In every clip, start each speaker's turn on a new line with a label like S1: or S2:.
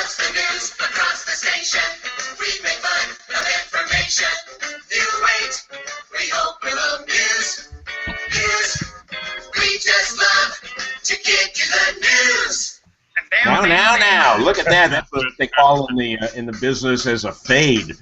S1: What's the news across the station? We make fun of information. You wait, we hope we'll amuse. News, we just love to give you the news.
S2: Now, look at that. That's what they call in the business as a fade.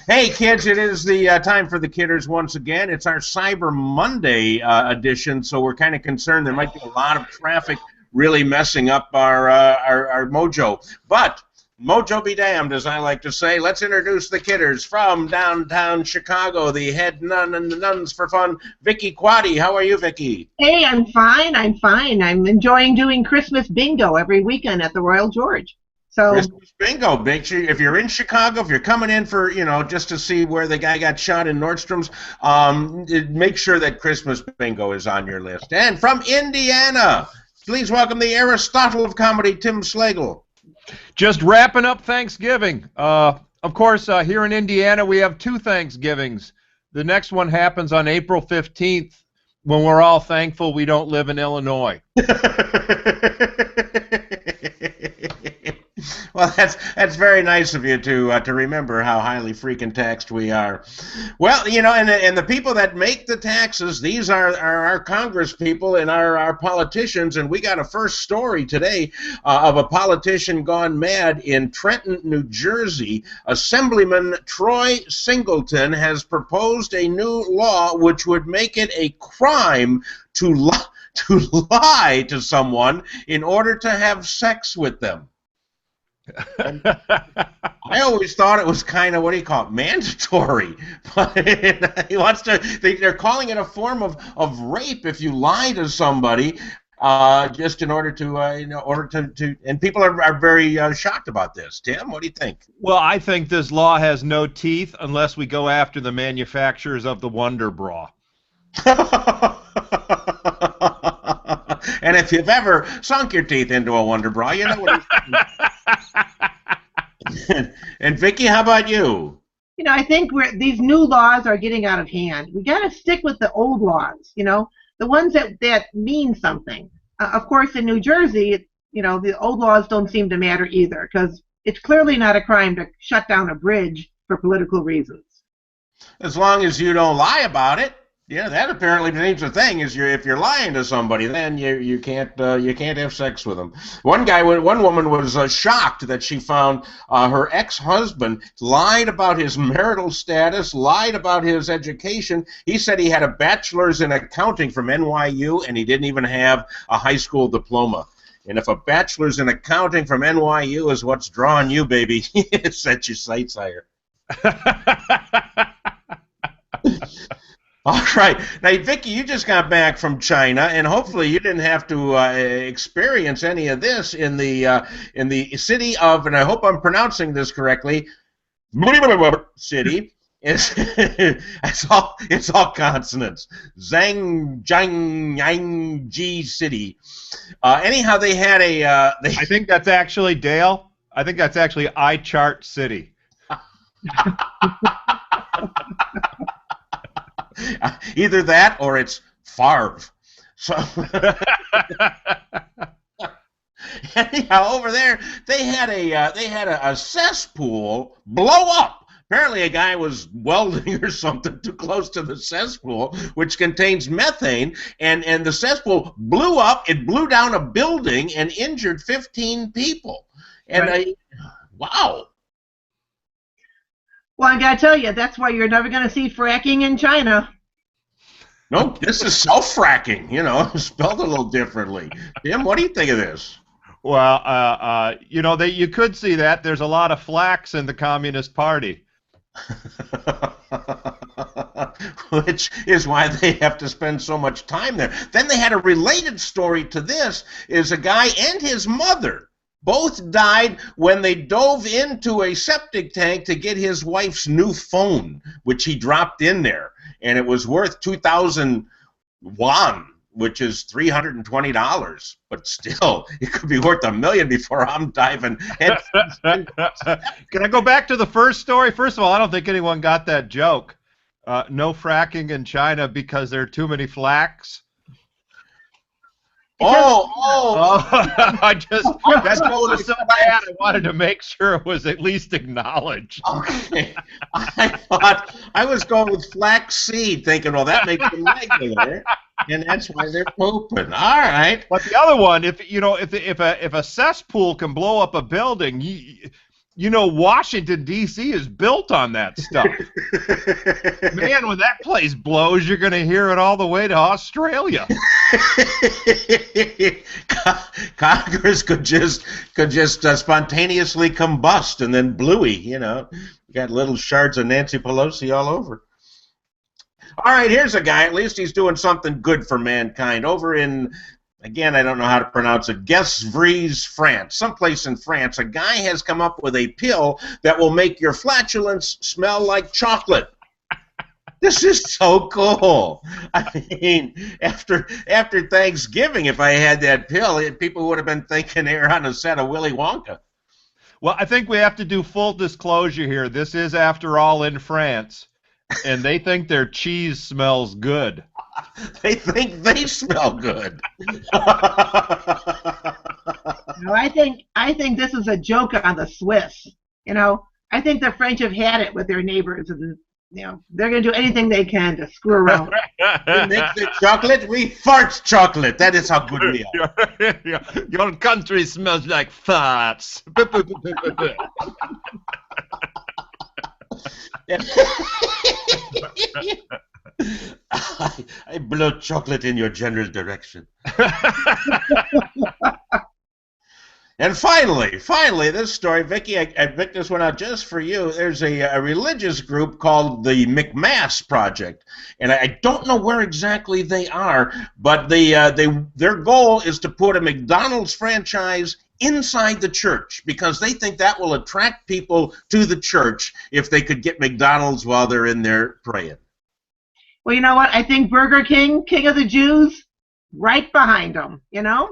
S2: Hey, kids, it is the time for the Kidders once again. It's our Cyber Monday edition, so we're kind of concerned there might be a lot of traffic really messing up our mojo. But mojo be damned, as I like to say. Let's introduce the Kidders from downtown Chicago, the head nun and the nuns for fun, Vicki Quaddy. How are you, Vicki?
S3: Hey, I'm fine. I'm enjoying doing Christmas bingo every weekend at the Royal George. So
S2: Christmas bingo. Make sure if you're in Chicago, if you're coming in for, just to see where the guy got shot in Nordstrom's, make sure that Christmas bingo is on your list. And from Indiana, please welcome the Aristotle of comedy, Tim Slagle.
S4: Just wrapping up Thanksgiving. Of course, here in Indiana, we have two Thanksgivings. The next one happens on April 15th, when we're all thankful we don't live in Illinois.
S2: Well, that's very nice of you to remember how highly freaking taxed we are. Well, and the people that make the taxes, these are our Congress people and our politicians, and we got a first story today of a politician gone mad in Trenton, New Jersey. Assemblyman Troy Singleton has proposed a new law which would make it a crime to lie to someone in order to have sex with them. I always thought it was kind of, mandatory. But he wants to. They're calling it a form of rape if you lie to somebody, just in order to, and people are very shocked about this. Tim, what do you think?
S4: Well, I think this law has no teeth unless we go after the manufacturers of the Wonder Bra.
S2: And if you've ever sunk your teeth into a Wonder Bra, you know what And Vicki, how about you?
S3: I think these new laws are getting out of hand. We got to stick with the old laws, the ones that mean something. Of course, in New Jersey, the old laws don't seem to matter either, because it's clearly not a crime to shut down a bridge for political reasons.
S2: As long as you don't lie about it. Yeah, that apparently seems the thing. Is if you're lying to somebody, then you can't have sex with them. One woman was shocked that she found her ex-husband lied about his marital status, lied about his education. He said he had a bachelor's in accounting from NYU, and he didn't even have a high school diploma. And if a bachelor's in accounting from NYU is what's drawing you, baby, set your sights higher. All right. Now, Vicki, you just got back from China, and hopefully you didn't have to experience any of this in the city of, and I hope I'm pronouncing this correctly, city. It's all consonants. Zhangjiang City. Anyhow, they had a.
S4: I think that's actually Dale. I think that's actually iChart City.
S2: Either that or it's Favre. So anyhow, over there they had a cesspool blow up. Apparently, a guy was welding or something too close to the cesspool, which contains methane, and the cesspool blew up. It blew down a building and injured 15 people. And
S3: right.
S2: Wow.
S3: Well, I gotta tell you, that's why you're never gonna see fracking in China.
S2: No, this is self-fracking, spelled a little differently. Tim, what do you think of this?
S4: Well, you could see that. There's a lot of flax in the Communist Party.
S2: Which is why they have to spend so much time there. Then they had a related story to this, is a guy and his mother both died when they dove into a septic tank to get his wife's new phone, which he dropped in there. And it was worth 2,000 won, which is $320. But still, it could be worth $1 million before I'm diving.
S4: Can I go back to the first story? First of all, I don't think anyone got that joke. No fracking in China because there are too many flax.
S2: Oh,
S4: That's what was so bad. I wanted to make sure it was at least acknowledged.
S2: okay. I thought I was going with flaxseed, thinking, well, that makes them regular, and that's why they're pooping. All right.
S4: But the other one, if a cesspool can blow up a building, Washington D.C. is built on that stuff. Man, when that place blows, you're going to hear it all the way to Australia.
S2: Congress could just spontaneously combust and then bluey. You got little shards of Nancy Pelosi all over. All right, here's a guy. At least he's doing something good for mankind. Over in, again, I don't know how to pronounce it, Guesvries, France. Someplace in France, a guy has come up with a pill that will make your flatulence smell like chocolate. This is so cool. I mean, after Thanksgiving, if I had that pill, people would have been thinking they were on a set of Willy Wonka.
S4: Well, I think we have to do full disclosure here. This is, after all, in France, and they think their cheese smells good.
S2: They think they smell good.
S3: I think this is a joke on the Swiss. I think the French have had it with their neighbors, and they're going to do anything they can to screw around.
S2: We make the chocolate, we fart chocolate. That is how good we are.
S4: Your country smells like farts.
S2: I blow chocolate in your general direction. And finally, this story, Vicki, I picked this one out just for you. There's a religious group called the McMass Project, and I don't know where exactly they are, but their goal is to put a McDonald's franchise inside the church because they think that will attract people to the church if they could get McDonald's while they're in there praying.
S3: Well, you know what? I think Burger King, King of the Jews, right behind them, They have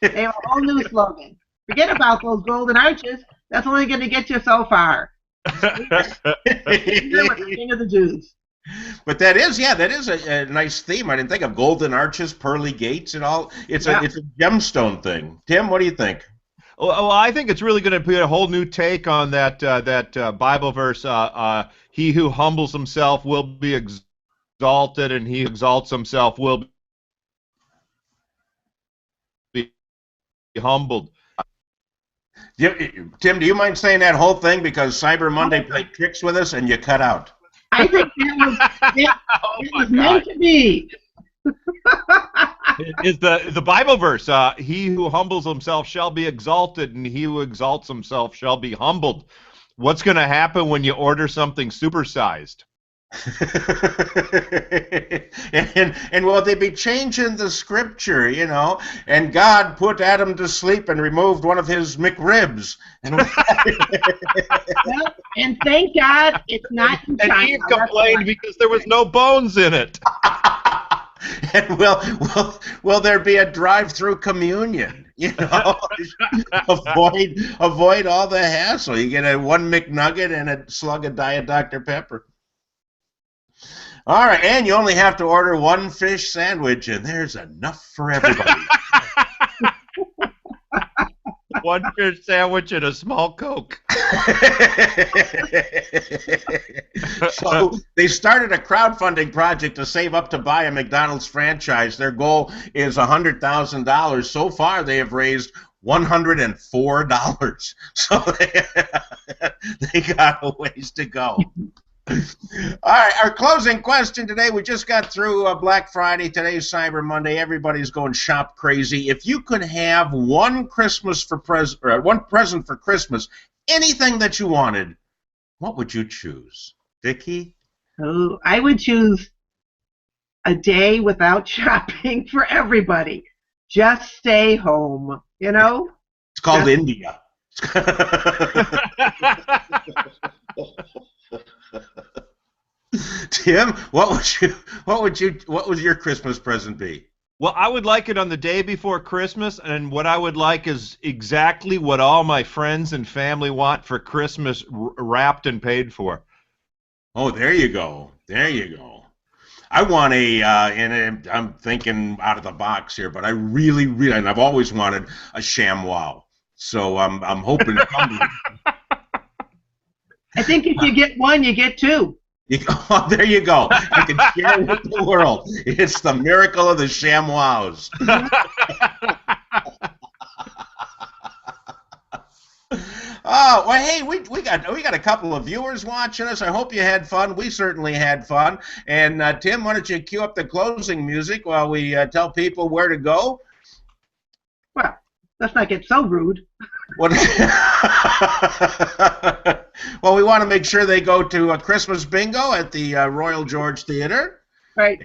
S3: a whole new slogan. Forget about those golden arches. That's only going to get you so far. King of the Jews.
S2: But that is a nice theme. I didn't think of golden arches, pearly gates, and all. It's a gemstone thing. Tim, what do you think?
S4: Well, I think it's really going to be a whole new take on that Bible verse. He who humbles himself will be exalted, and he who exalts himself will be humbled.
S2: Tim, do you mind saying that whole thing because Cyber Monday played tricks with us and you cut out?
S3: I think that was meant to be.
S4: Is the Bible verse, he who humbles himself shall be exalted, and he who exalts himself shall be humbled. What's going to happen when you order something supersized?
S2: and will they be changing the scripture, And God put Adam to sleep and removed one of his McRibs.
S3: Well, and thank God it's not in China.
S4: And Eve complained because there was no bones in it.
S2: And will there be a drive-through communion? Avoid all the hassle. You get one McNugget and a slug of Diet Dr. Pepper. All right, and you only have to order one fish sandwich, and there's enough for everybody.
S4: One fish sandwich and a small Coke.
S2: So they started a crowdfunding project to save up to buy a McDonald's franchise. Their goal is $100,000. So far, they have raised $104. So they got a ways to go. All right, our closing question today. We just got through Black Friday. Today's Cyber Monday. Everybody's going shop crazy. If you could have one present for Christmas, anything that you wanted, what would you choose, Vicki?
S3: Oh, I would choose a day without shopping for everybody. Just stay home.
S2: It's called India. Tim, what would your Christmas present be?
S4: Well, I would like it on the day before Christmas, and what I would like is exactly what all my friends and family want for Christmas, wrapped and paid for.
S2: Oh, there you go. There you go. I want and I'm thinking out of the box here, but I really, and I've always wanted a ShamWow. So I'm hoping.
S3: I think if you get one, you get two.
S2: Oh, there you go. I can share it with the world. It's the miracle of the ShamWows. Oh, well, hey, we got a couple of viewers watching us. I hope you had fun. We certainly had fun. And Tim, why don't you cue up the closing music while we tell people where to go?
S3: Well, let's not get so rude.
S2: Well, we want to make sure they go to a Christmas bingo at the Royal George Theater.
S3: Right.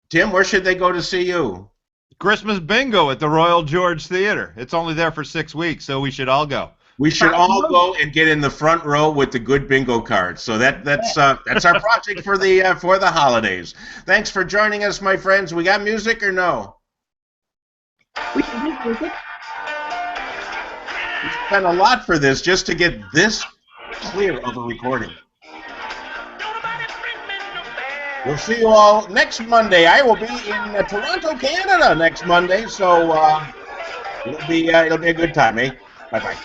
S2: Tim, where should they go to see you?
S4: Christmas bingo at the Royal George Theater. It's only there for 6 weeks, so we should all go.
S2: We should all go and get in the front row with the good bingo cards. So that's our project for the holidays. Thanks for joining us, my friends. We got music or no?
S3: We should do music.
S2: We spent a lot for this just to get this clear of a recording. We'll see you all next Monday. I will be in Toronto, Canada next Monday, so it'll be a good time, eh? Bye-bye.